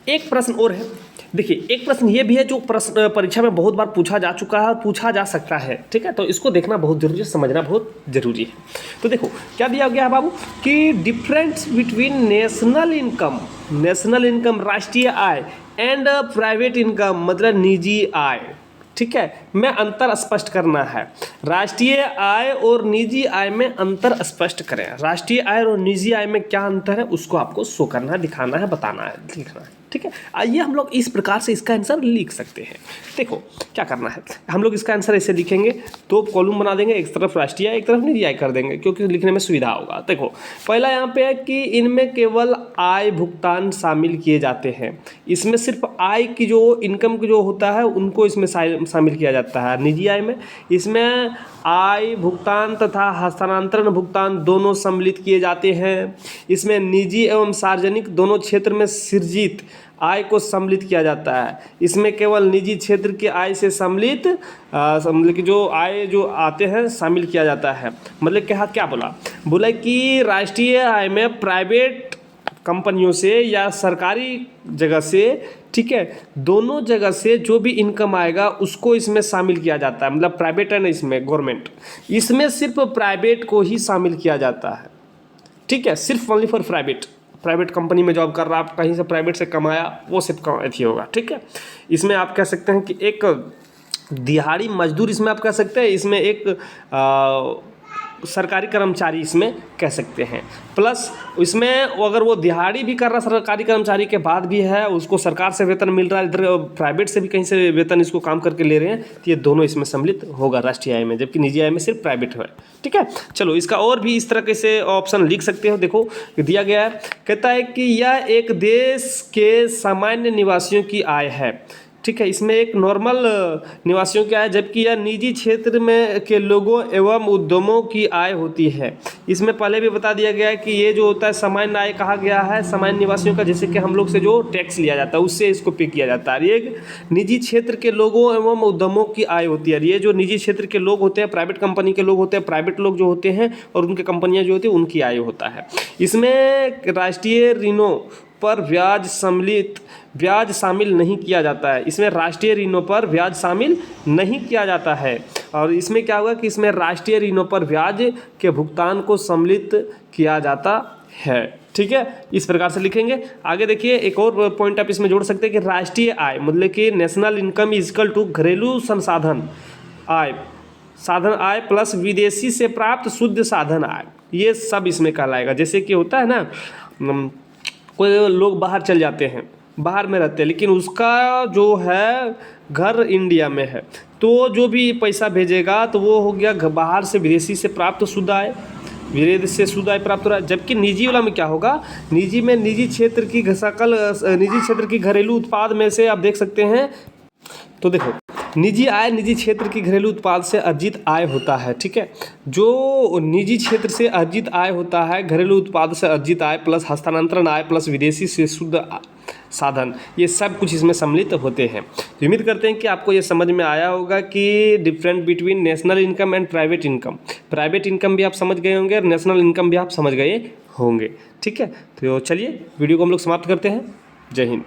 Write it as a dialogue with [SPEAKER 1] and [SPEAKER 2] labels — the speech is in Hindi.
[SPEAKER 1] एक प्रश्न और है, देखिए एक प्रश्न ये भी है जो प्रश्न परीक्षा में बहुत बार पूछा जा चुका है और पूछा जा सकता है, ठीक है, तो इसको देखना बहुत जरूरी है, समझना बहुत जरूरी है। तो देखो क्या दिया गया है बाबू कि डिफरेंस बिटवीन नेशनल इनकम राष्ट्रीय आय एंड प्राइवेट इनकम मतलब निजी आय, ठीक है, में अंतर स्पष्ट करना है। राष्ट्रीय आय और निजी आय में अंतर स्पष्ट करें। राष्ट्रीय आय और निजी आय में क्या अंतर है उसको आपको शो करना है, दिखाना है, बताना है, लिखना है, ठीक है। आइए हम लोग इस प्रकार से इसका आंसर लिख सकते हैं। देखो क्या करना है, हम लोग इसका आंसर ऐसे लिखेंगे, दो कॉलम बना देंगे, एक तरफ राष्ट्रीय आय एक तरफ निजी आय कर देंगे क्योंकि लिखने में सुविधा होगा। देखो पहला यहाँ पे है कि इनमें केवल आय भुगतान शामिल किए जाते हैं, इसमें सिर्फ आय की जो इनकम जो होता है उनको इसमें शामिल किया जाता है। निजी आय में इसमें आय भुगतान तथा हस्तांतरण भुगतान दोनों सम्मिलित किए जाते हैं। इसमें निजी एवं सार्वजनिक दोनों क्षेत्र में सृजित आय को सम्मिलित किया जाता है। इसमें केवल निजी क्षेत्र की आय से सम्मिलित मतलब कि जो आय जो आते हैं शामिल किया जाता है। मतलब क्या बोला कि राष्ट्रीय आय में प्राइवेट कंपनियों से या सरकारी जगह से, ठीक है, दोनों जगह से जो भी इनकम आएगा उसको इसमें शामिल किया जाता है। मतलब प्राइवेट है ना, इसमें गवर्नमेंट, इसमें सिर्फ प्राइवेट को ही शामिल किया जाता है, ठीक है, सिर्फ ओनली फॉर प्राइवेट कंपनी में जॉब कर रहा, आप कहीं से प्राइवेट से कमाया वो सिर्फ अथी होगा, ठीक है। इसमें आप कह सकते हैं कि एक दिहाड़ी मजदूर इसमें आप कह सकते हैं, इसमें एक सरकारी कर्मचारी इसमें कह सकते हैं। प्लस इसमें अगर वो दिहाड़ी भी कर रहा सरकारी कर्मचारी के बाद भी है, उसको सरकार से वेतन मिल रहा है, इधर प्राइवेट से भी कहीं से वेतन इसको काम करके ले रहे हैं, तो ये दोनों इसमें सम्मिलित होगा राष्ट्रीय आय में, जबकि निजी आय में सिर्फ प्राइवेट है, ठीक है। चलो इसका और भी इस तरह से ऑप्शन लिख सकते हो। देखो दिया गया है, कहता है कि यह एक देश के सामान्य निवासियों की आय है, ठीक है, इसमें एक नॉर्मल निवासियों की आय, जबकि यह निजी क्षेत्र में के लोगों एवं उद्यमों की आय होती है। इसमें पहले भी बता दिया गया है कि ये जो होता है सामान्य आय कहा गया है सामान्य निवासियों का, जैसे कि हम लोग से जो टैक्स लिया जाता है उससे इसको पे किया जाता है। ये निजी क्षेत्र के लोगों एवं उद्यमों की आय होती है। ये जो निजी क्षेत्र के लोग होते हैं, प्राइवेट कंपनी के लोग होते हैं, प्राइवेट लोग जो होते हैं और उनकी कंपनियाँ जो होती हैं उनकी आय होता है। इसमें राष्ट्रीय ऋणों पर ब्याज शामिल नहीं किया जाता है। इसमें राष्ट्रीय ऋणों पर ब्याज शामिल नहीं किया जाता है। और इसमें क्या होगा कि इसमें राष्ट्रीय ऋणों पर ब्याज के भुगतान को सम्मिलित किया जाता है, ठीक है, इस प्रकार से लिखेंगे। आगे देखिए एक और पॉइंट आप इसमें जोड़ सकते हैं कि राष्ट्रीय आय मतलब कि national income is equal to घरेलू साधन आय प्लस विदेशी से प्राप्त शुद्ध साधन आय, ये सब इसमें कहलाएगा। जैसे कि होता है ना, कोई लोग बाहर चल जाते हैं, बाहर में रहते हैं, लेकिन उसका जो है घर इंडिया में है, तो जो भी पैसा भेजेगा तो वो हो गया बाहर से विदेशी से प्राप्त शुद्ध आय, विदेश से शुद्ध आय प्राप्त हो रहा है। जबकि निजी वाला में क्या होगा, निजी में निजी क्षेत्र की घरेलू उत्पाद में से आप देख सकते हैं, तो देखो निजी आय निजी क्षेत्र की घरेलू उत्पाद से अर्जित आय होता है, ठीक है। जो निजी क्षेत्र से अर्जित आय होता है, घरेलू उत्पाद से अर्जित आय प्लस हस्तांतरण आय प्लस विदेशी से शुद्ध साधन, ये सब कुछ इसमें सम्मिलित होते हैं। तो उम्मीद करते हैं कि आपको ये समझ में आया होगा कि different between national income and private income भी आप समझ गए होंगे और नेशनल इनकम भी आप समझ गए होंगे, ठीक है। तो चलिए वीडियो को हम लोग समाप्त करते हैं। जय हिंद।